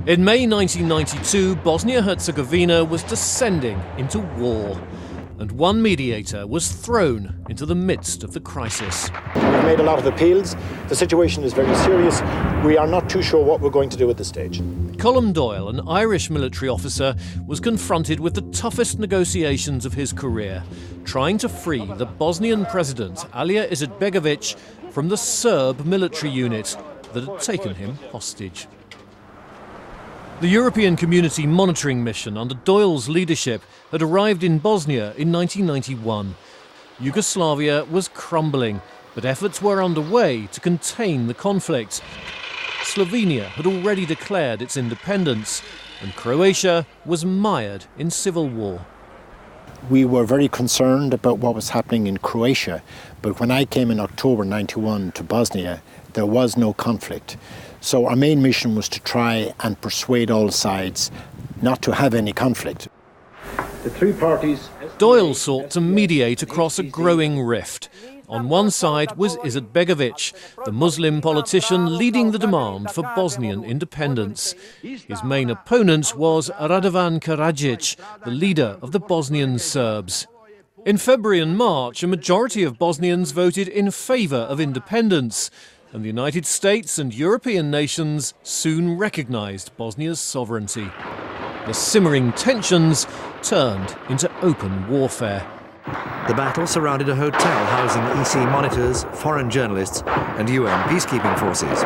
In May 1992, Bosnia-Herzegovina was descending into war, and one mediator was thrown into the midst of the crisis. We've made a lot of appeals. The situation is very serious. We are not too sure what we're going to do at this stage. Colm Doyle, an Irish military officer, was confronted with the toughest negotiations of his career, trying to free the Bosnian President Alija Izetbegovic from the Serb military unit that had taken him hostage. The European Community Monitoring Mission under Doyle's leadership had arrived in Bosnia in 1991. Yugoslavia was crumbling, but efforts were underway to contain the conflict. Slovenia had already declared its independence, and Croatia was mired in civil war. We were very concerned about what was happening in Croatia, but when I came in October 91 to Bosnia, there was no conflict. So our main mission was to try and persuade all sides not to have any conflict. The three parties... Doyle sought to mediate across a growing rift. On one side was Izetbegovic, the Muslim politician leading the demand for Bosnian independence. His main opponent was Radovan Karadzic, the leader of the Bosnian Serbs. In February and March, a majority of Bosnians voted in favour of independence, and the United States and European nations soon recognised Bosnia's sovereignty. The simmering tensions turned into open warfare. The battle surrounded a hotel housing EC monitors, foreign journalists and UN peacekeeping forces.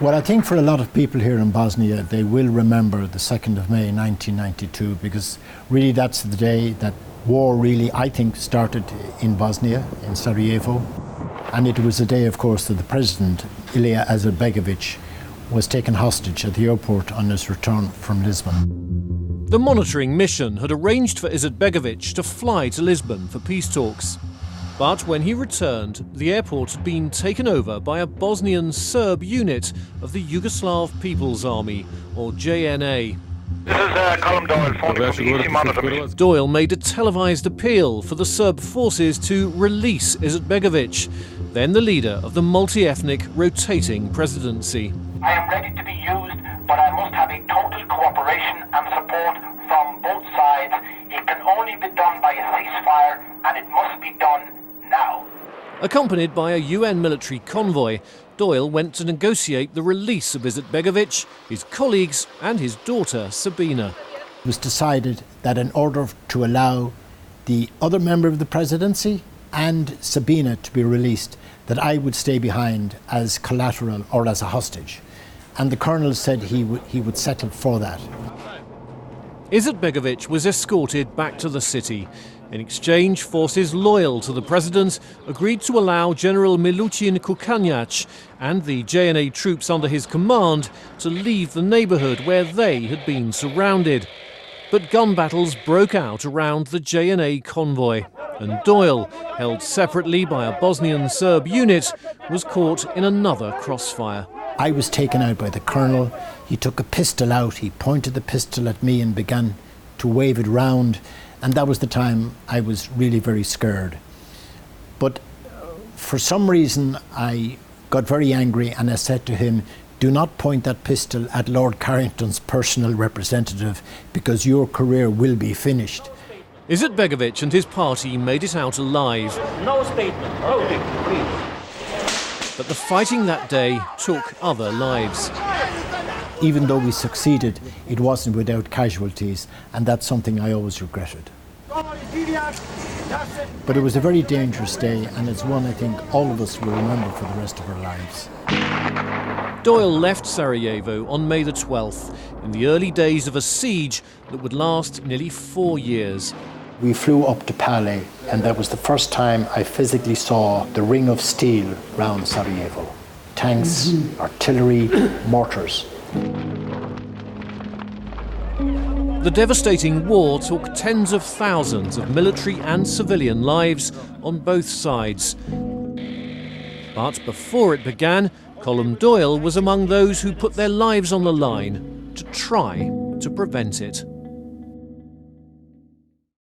Well, I think for a lot of people here in Bosnia, they will remember the 2nd of May 1992, because really that's the day that war really, I think, started in Bosnia, in Sarajevo. And it was the day, of course, that the President, Alija Izetbegovic, was taken hostage at the airport on his return from Lisbon. The monitoring mission had arranged for Izetbegovic to fly to Lisbon for peace talks. But when he returned, the airport had been taken over by a Bosnian Serb unit of the Yugoslav People's Army, or JNA. This is Colm Doyle, phoning from the EC Monitor. Doyle made a televised appeal for the Serb forces to release Izetbegovic, then the leader of the multi-ethnic rotating presidency. I am ready to be used, but I must have a total cooperation and support from both sides. It can only be done by a ceasefire, and it must be done now. Accompanied by a UN military convoy, Doyle went to negotiate the release of Izetbegovic, his colleagues and his daughter Sabina. It was decided that in order to allow the other member of the presidency and Sabina to be released, that I would stay behind as collateral or as a hostage. And the colonel said he would settle for that. Izetbegovic was escorted back to the city. In exchange, forces loyal to the president agreed to allow General Milutin Kukanjac and the JNA troops under his command to leave the neighbourhood where they had been surrounded. But gun battles broke out around the JNA convoy, and Doyle, held separately by a Bosnian Serb unit, was caught in another crossfire. I was taken out by the colonel. He took a pistol out, he pointed the pistol at me and began to wave it round, and that was the time I was really very scared. But for some reason I got very angry and I said to him, "Do not point that pistol at Lord Carrington's personal representative, because your career will be finished." Izetbegovic and his party made it out alive. No statement. Okay, please. But the fighting that day took other lives. Even though we succeeded, it wasn't without casualties, and that's something I always regretted. But it was a very dangerous day, and it's one I think all of us will remember for the rest of our lives. Doyle left Sarajevo on May the 12th, in the early days of a siege that would last nearly 4 years. We flew up to Pale, and that was the first time I physically saw the ring of steel round Sarajevo. Tanks, artillery, mortars. The devastating war took tens of thousands of military and civilian lives on both sides. But before it began, Colm Doyle was among those who put their lives on the line to try to prevent it.